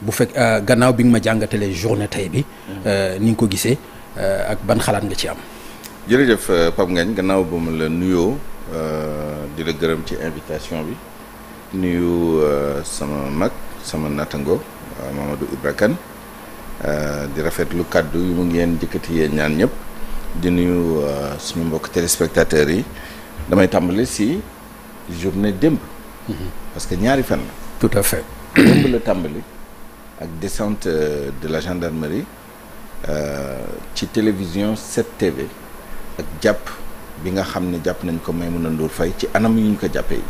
bu fekk gannaaw bi nga ma jàngatalee journée tey bi ni nga ko gisee ak ban xalaat nga ci am. jërëjëf Pape Ngagne gannaaw ba mu la nuyoo di la gërëm ci invitation bi nuyu sama mag sama nattango Mamadou Ibra Kane di rafetlu kàddu yu mu ngeen jëkkati yéen ñaan ñëpp di nuyu suñu mbokk téléspectateurs yi damay tàmbali si journée démb. parce que ñaari fan la. tout à fait. démb la tàmbali ak descente de la gendarmerie ci télévision 7TV ak jàpp bi nga xam ne jàpp nañ ko Maïmouna Ndour Faye ci anam yu ñu ko jàppee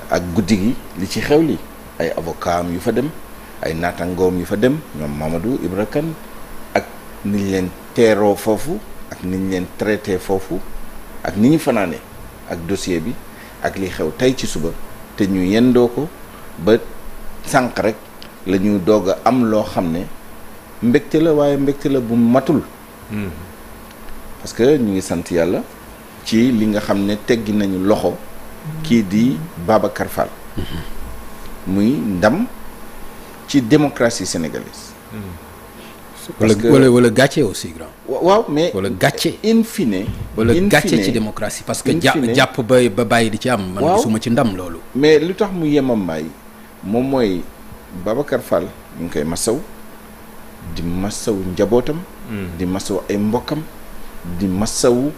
ak guddi gi li ci xew li ay avocat am yu fa dem ay naatangoom yu fa dem ñoom Mamadou Ibra Kane ak niñ leen teeroo foofu ak niñ leen traité foofu ak ni ñu fanaane ak dossier bi ak li xew tey ci suba te ñu yendoo ko ba sànq rek la ñu doog a am loo xam ne mbégte la waaye mbégte la bu matul. parce que ñu ngi sant yàlla ci li nga xam ne teggi nañu loxo kii di Babacar Fall. muy ndam ci démocratie sénégalaise. parce que wala gàcce aussi grand. waaw mais wala gàcce. in fine. wala gàcce ci démocratie parce que jàpp ba bàyyi di ci am. man gisuma ci ndam loolu. mais lu tax mu yemambaay moom mooy Babacar Fall ñu ngi koy masaw di masaw njabootam. di masaw ay mbokkam. di masaw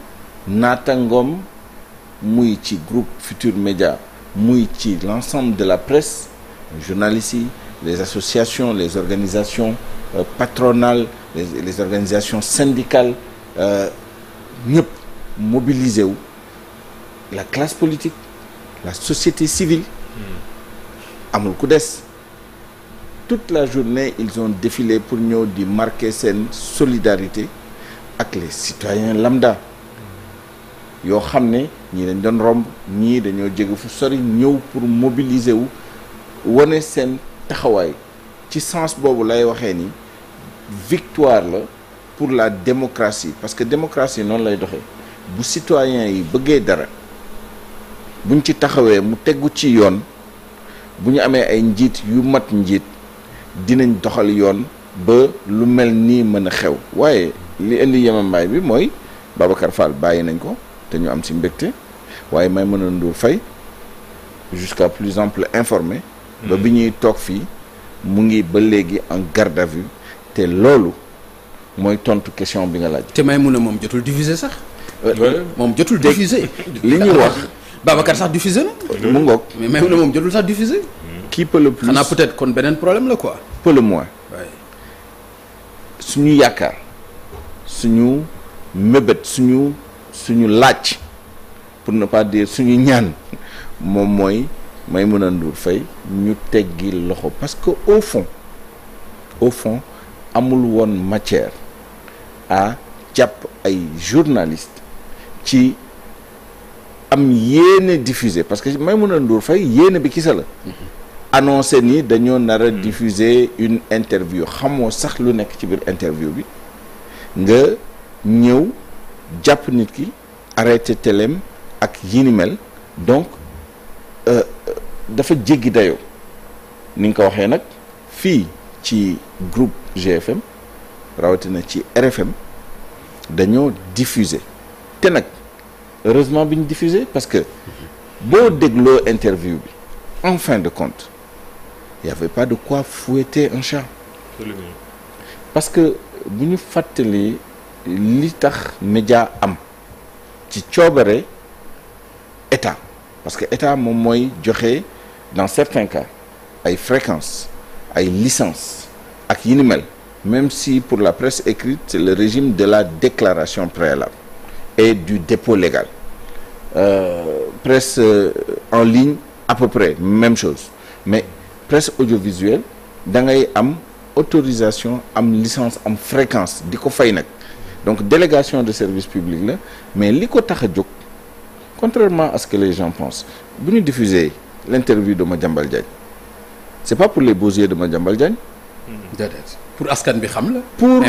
naatangoom muy ci groupe Futur Média muy ci l'ensemble de la presse journalistes yi les associations les organisations patronales les organisations syndicales ñëpp mobilisé wu la classe politique la société civile amul ku des toute la journée ils ont défilé pour ñëw di marquer seen solidarité ak les citoyens lambda yoo xam ne ñii dañ doon romb ñii dañoo jege fu sori ñëw pour mobiliser wu wane seen taxawaay ci sens boobu lay waxee ni victoire la pour la démocratie parce que démocratie noonu lay doxee bu citoyens yi bëggee dara buñ ci taxawee mu tegu ci yoon bu ñu amee ay njiit yu mat njiit dinañ doxal yoon ba lu mel nii mën a xew waaye li indi yemambaay bi mooy Babacar Fall bàyyi nañ ko te ñu am ci mbégte waaye Maïmouna Ndour Faye jusqu'à plus ample informé ba bi ñuy toog fii mu ngi ba léegi en garde à vue te loolu mooy tontu question bi nga laaj. te Maïmouna moom jotul diffusé sax. moom jotul diffusé. li ñu wax Babacar sax diffusé na. mu ngoog mais Maïmouna moom jotul sax diffusé. qui peut le plus xanaa peut-être kon beneen problème la quoi. peut le moins. suñu yaakaar suñu mébét suñu laaj pour ne pas dire suñu ñaan moom mooy Maïmouna Ndour Faye ñu teggi loxo parce que au fond amul woon matière à jàpp ay journalistes ci am yéene diffuser parce que Maïmouna Ndour Faye yéene bi kisa la annoncé ni dañoo nar a diffuser une interview xamoo sax lu nekk ci biir interview bi nga ñëw jàpp nit ki arrêté téléem ak yi ni mel donc dafa jéggi dayoo ni nga ko waxee nag fii ci groupe GFM rawatina ci RFM dañoo diffuser te nag heureusement bi ñu diffuser parce que boo dégloo interview bi en fin de compte il y avait pas de quoi fouetter un chat. parce que bu ñu fàttali li tax média am ci coobare état parce que état moom mooy joxe dans certains cas ay fréquences ay licences ak yi ni mel même si pour la presse écrite c'est le régime de la déclaration préalable et du dépôt légal presse en ligne à peu près même chose mais presse audiovisuelle da ngay am autorisation am licence am fréquence di ko fay nag donc délégation de service public la mais li ko tax a jóg contrairement à ce que les gens pensent bu ñu diffuser l'interview de Madiambal Diagne c'est pas pour les beaux yeux de Madiambal Diagne. déedéet pour askan bi xam la. pour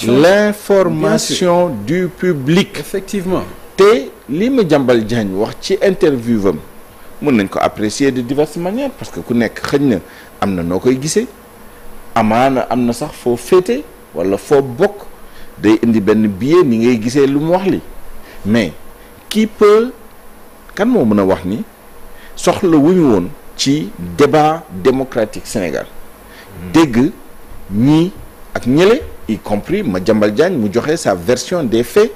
l'information du public. effectivement. te li Madiambal Diagne wax ci interview am mën nañ ko apprécier de diverses manières parce que ku nekk xëñ na am na noo koy gisee amaana am na sax foo féete wala foo bokk day indi benn biais ni ngay gisee lu mu wax li mais kan moo mën a wax ni soxla wu ñu woon ci débat démocratique Sénégal dégg ñii ak ñële y compris Madiambal Diagne mu joxe sa version des faits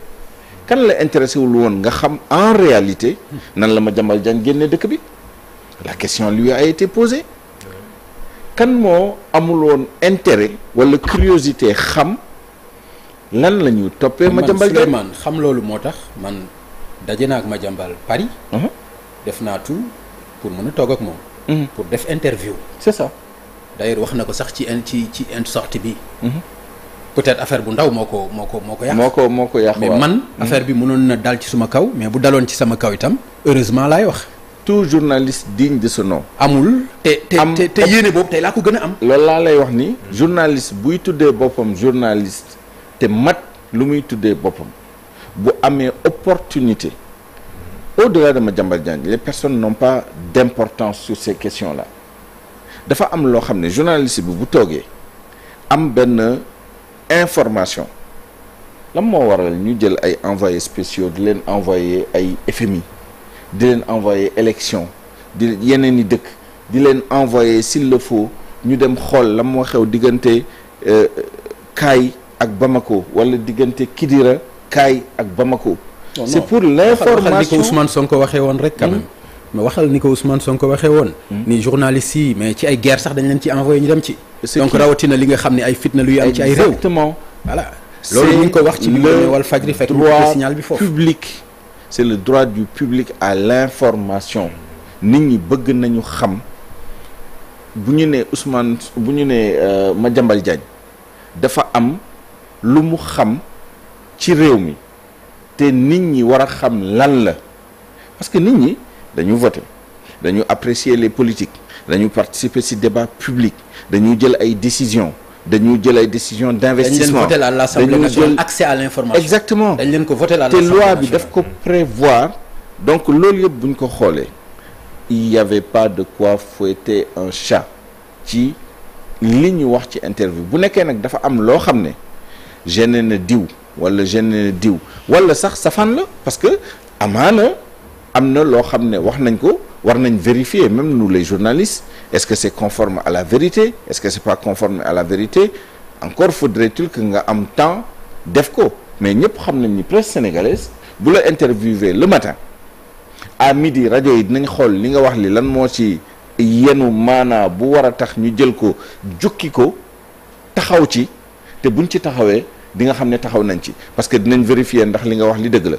kan la intéressé wul woon nga xam en réalité nan la Madiambal Diagne génne dëkk bi la question lui a été posée kan moo amul woon intérêt wala curiosité xam lan la ñu toppee Madiambal Diagne man xam loolu moo tax man daje naa ak Madiambal Paris def naa tout pour mën a toog ak moom pour def interview c'est ça d'ailleurs wax na ko sax ci sortie bi peut-être affaire bu ndaw moo ko yàq moo ko yàq mais man affaire bi mënoon na dal ci suma kaw mais bu daloon ci sama kaw itam heureusement laay wax tout journaliste digne de ce nom amul te yéene boobu tey laa ko gën a am loolu laa lay wax ni journaliste buy tuddee boppam journaliste te mat lu muy tuddee boppam bu amee opportunité au-delà de Madiambal Diagne les personnes n'ont pas d'importance sur ces questions-là dafa am loo xam ne journaliste bi bu toogee am benn information lan moo waral ñu jël ay envoyés spéciaux di leen envoyer ay FMI di leen envoyer élection di yeneen i dëkk di leen envoyer s'il le faut ñu dem xool lan moo xew diggante Kaay ak Bamako wala diggante Kidira Kaay ak Bamako. C'est pour l'information waxal ni ko Ousmane Sonko waxee woon rek quand même. mais waxal ni ko Ousmane Sonko waxee woon. ni journalistes yi mais ci ay guerre sax dañ leen ci envoyé ñu dem ci. donc rawatina li nga xam ne ay fitna luy am ci ay réew. exactement voilà loolu ñu ngi ko wax ci bi ñu wal fajri fekk ñu ko signal bi foofu. public c'est le droit du public à l'information nit ñi bëgg nañu xam bu ñu nee Ousmane bu ñu nee Madiambal Diagne dafa am lu mu xam ci réew mi te nit ñi war a xam lan la parce que nit ñi dañu voter dañu apprécier les politiques dañu participer ci débat public dañu jël ay décisions d'investissement dañ leen voté à l'Assemblée nationale accès à l'information. exactement dañ leen ko voté à te l'Assemblée loi nationale bi daf ko prévoir donc loolu yëpp bu ñu ko xoolee il y avait pas de quoi fouetter un chat ci li ñu wax ci interview bu nekkee nag dafa am loo xam ne gêné na diw wala gêné na diw wala sax safaan la parce que amaana am na loo xam ne wax nañ ko war nañ vérifier même nous les journalistes est-ce que c'est conforme à la vérité est-ce que c'est pas conforme à la vérité encore faudrait-il que nga am temps def ko mais ñëpp xam nañ ni presse sénégalaise bu la interviewé le matin à midi rajo yi dinañ xool li nga wax li lan moo ci yenu maanaa bu war a tax ñu jël ko jukki ko taxaw ci te buñ ci taxawee di nga xam ne taxaw nañ ci parce que dinañ vérifier ndax li nga wax li dëgg la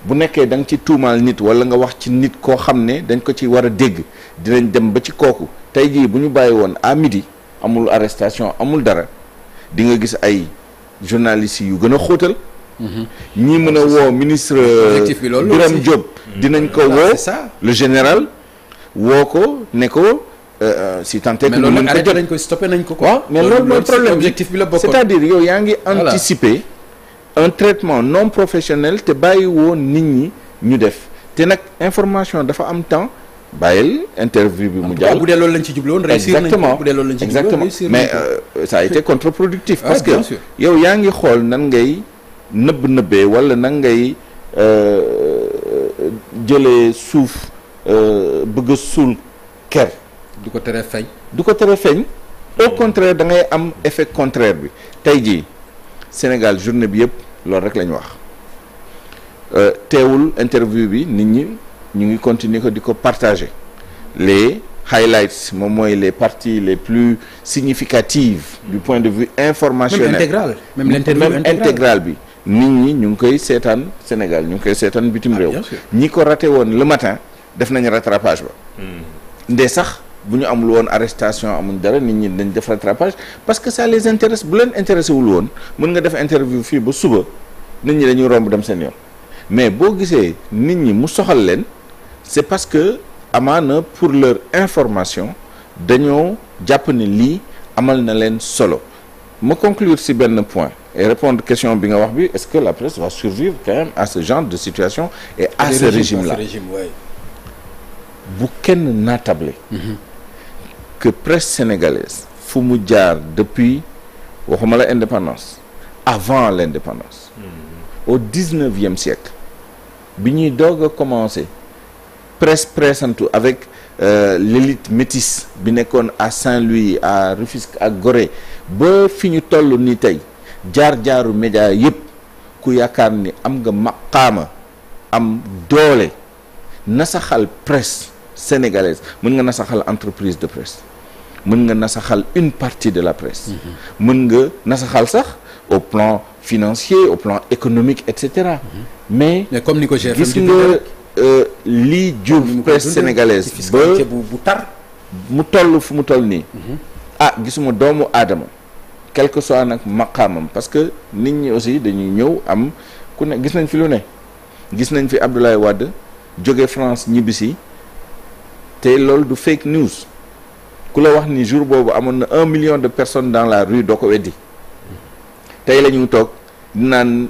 bu nekkee da nga ci tuumaal nit wala nga wax ci nit koo xam ne dañ ko ci war a dégg dinañ dem ba ci kooku tey jii bu ñu bàyyi woon à midi amul arrestation amul dara di nga gis ay journalistes yu gën a xóotal ñii mën a woo ministre Birame Diop dinañ ko woo le général woo ko ne ko si tant est que mais loolu arrêté nañ ko stoppé nañ ko waaw mais loolu mooy problème objectif bi la bokkoon c'est-à-dire yow yaa ngi anticiper un traitement non professionnel te bàyyi woon nit ñi ñu def te nag information dafa am temps bàyyil interview bi mu jàll bu dee loolu lañ ci jublu woon réussir nañ ko bu dee loolu lañ ci jublu woon réussir mais ça a été contre-productif parce que yow yaa ngi xool nan ngay nëbbee wala nan ngay jëlee suuf bëgg a suul ker du ko tere feeñ au contraire da ngay am effet contraire bi tey jii Sénégal journée bi yëpp loolu rek la ñu wax teewul interview bi nit ñi ñu ngi continuer ko di ko partager les highlights moom mooy les parties les plus significatives du point de vue informationnel même l'interview intégrale bi nit ñi ñu ngi koy seetaan Sénégal ñu ngi koy seetaan bitim réew ñi ko raté woon le matin def nañu rattrapage ba ndee sax bu ñu amul woon arrestation amuñ dara nit ñi dañ def rattrapage parce que ça les intéresse bu leen intéressé wul woon mën nga def interview fii ba suba nit ñi dañuy romb dem seen yoon mais boo gisee nit ñi mu soxal leen c'est parce que amaana pour leur information dañoo jàpp ne lii amal na leen solo ma conclure ci benn point et répondre question bi nga wax bi est-ce que la presse va survivre quand même à ce genre de situation et à ce régime-là bu kenn naatable que presse sénégalaise fu mu jaar depuis waxuma la indépendance avant l'indépendance au 19e siècle bi ñuy doog a commencer pressantu avec l'élite métisse bi nekkoon à Saint-Louis à Rufisque ak Gorée ba fi ñu toll ni tey jaar-jaaru média yépp ku yaakaar ni am nga maqaama am doole nasaxal presse sénégalaise mën nga nasaxal entreprise de presse mën nga nasaxal une partie de la presse mën nga nasaxal sax au plan financier au plan économique et cetera mais comme ni ko gis nga lii jur presse sénégalaise ba bu tar mu toll fu mu toll nii gisuma doomu aadama quel que soit nag maqaamam parce que nit ñi aussi dañuy ñëw am ku ne gis nañ fi lu ne gis nañ fi Abdoulaye Wade jóge France ñibbisi te loolu du fake news ku la wax ni jour boobu amoon na 1 million de personnes dans la rue doo ko weddi tey la ñu toog naan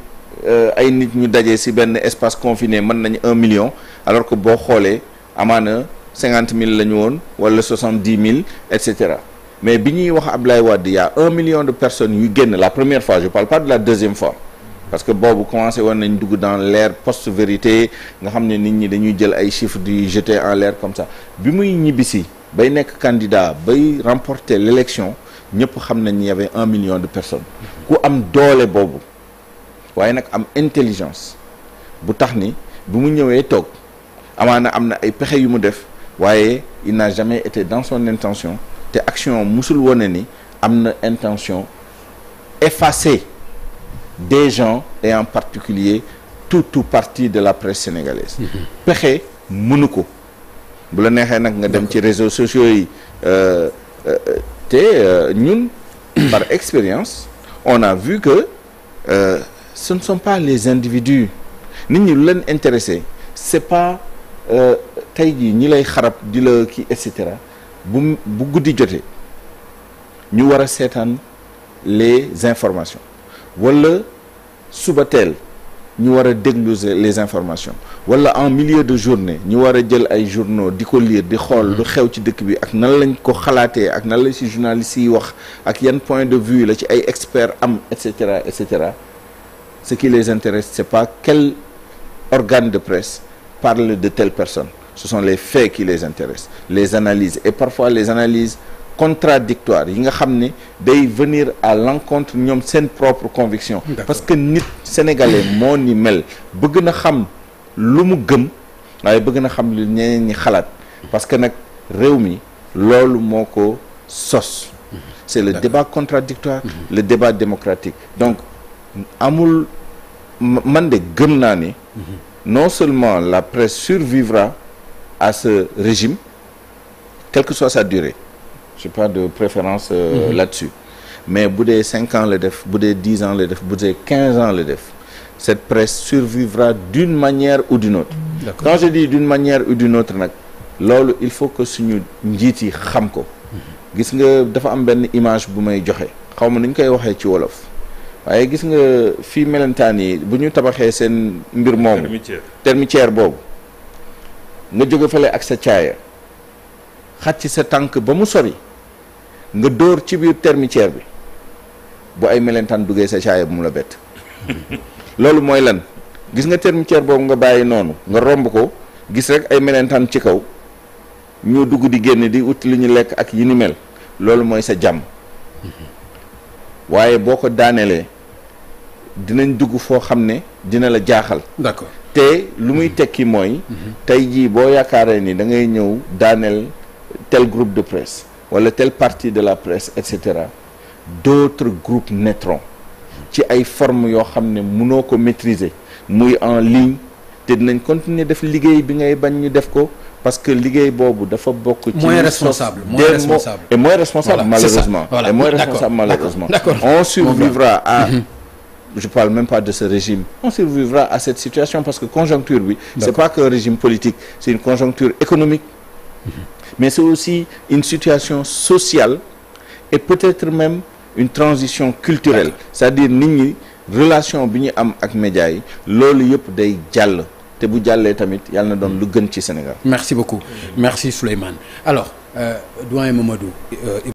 ay nit ñu daje ci benn espace confiné mën nañu 1 million alors que boo xoolee amaana 50 000 la ñu woon wala 70 000 et cetera mais bi ñuy wax Abdoulaye Wade y a 1 million de personnes yu génn la première fois je parle pas de la deuxième fois parce que boobu commencé woon nañ dugg dans l'ère post-vérité nga xam ne nit ñi dañuy jël ay chiffres di jeter en l'air comme ça bi muy ñibbisi bay nekk candidat bay remporter l'élection ñëpp xam nañ y avait 1 million de personnes ku am doole boobu waaye nag am intelligence bu tax ni bu mu ñëwee toog amaana am na ay pexe yu mu def waaye il n'a jamais été dans son intention te action musul wone ni am na intention effacer des gens et en particulier tout partie de la presse sénégalaise pexe mënu ko bu la neexee nag nga dem ci réseaux sociaux yi te ñun par expérience on a vu que ce ne sont pas les individus nit ñi lu leen intéressé c'est pas tey jii ñi lay xarab di la kii et cetera bu guddi jotee ñu war a seetaan les informations wala suba teel ñu war a déglu les informations wala en milieu de journée ñu war a jël ay journaux di ko lire di xool lu xew ci dëkk bi ak nan lañ ko xalaatee ak nan la ci journalistes yi wax ak yan point de vue la ci ay experts am et cetera et cetera ce qui les intéresse c'est pas quel organe de presse parle de telle personne ce sont les faits qui les intéressent les analyses et parfois les analyses contradictoires yi nga xam ne day venir à l'encontre ñoom seen propre conviction parce que nit sénégalais moo ni mel bëgg na xam lu mu gëm waaye bëgg na xam lu ñeneen ñi xalaat parce que nag réew mi loolu moo ko sos c'est le débat contradictoire le débat démocratique donc amul man de gëm naa ni non seulement la presse survivra à ce régime quelle que soit sa durée j'ai pas de préférence là-dessus mais bu dee 5 ans la def bu dee 10 ans la def bu dee 15 ans la def cette presse survivra d'une manière ou d'une autre quand je dis d'une manière ou d'une autre nag loolu il faut que suñu njiit yi xam ko gis nga dafa am benn image bu may joxe xaw ma nu ñu koy waxee ci wolof waaye gis nga fii melentaan yi bu ñu tabaxee seen mbir moomu termitière boobu nga jóge fale ak sa caaya xat ci sa tànk ba mu sori nga dóor ci biir termitière bi bu ay melentaan duggee sa caaya bu mu la bett loolu mooy lan gis nga termitière boobu nga bàyyi noonu nga romb ko gis rek ay melentaan ci kaw ñoo dugg di génn di ut li ñu lekk ak yi ni mel loolu mooy sa jàmm waaye boo ko daanelee dinañ dugg foo xam ne dina la jaaxal d'accord te lu muy tekki mooy tey jii boo yaakaaree ni da ngay ñëw daaneel tel groupe de presse wala telle partie de la presse et cetera d'autres groupes naîtront ci ay formes yoo xam ne mënoo ko maîtriser muy en ligne te dinañ continuer def liggéey bi ngay bañ ñu def ko parce que liggéey boobu dafa bokk ci moins responsable et moins responsable malheureusement et moins responsable malheureusement on survivra à je parle même pas de ce régime on survivra à cette situation parce que conjoncture bi c'est pas qu'un régime politique c'est une conjoncture économique mais c'est aussi une situation sociale et peut-être même une transition culturelle c'est-à-dire nit ñi relation bi ñu am ak médias yi loolu yëpp day jàll te bu jàllee tamit yàlla na doon lu gën ci Sénégal. merci beaucoup merci Souleymane alors doyen Mamadou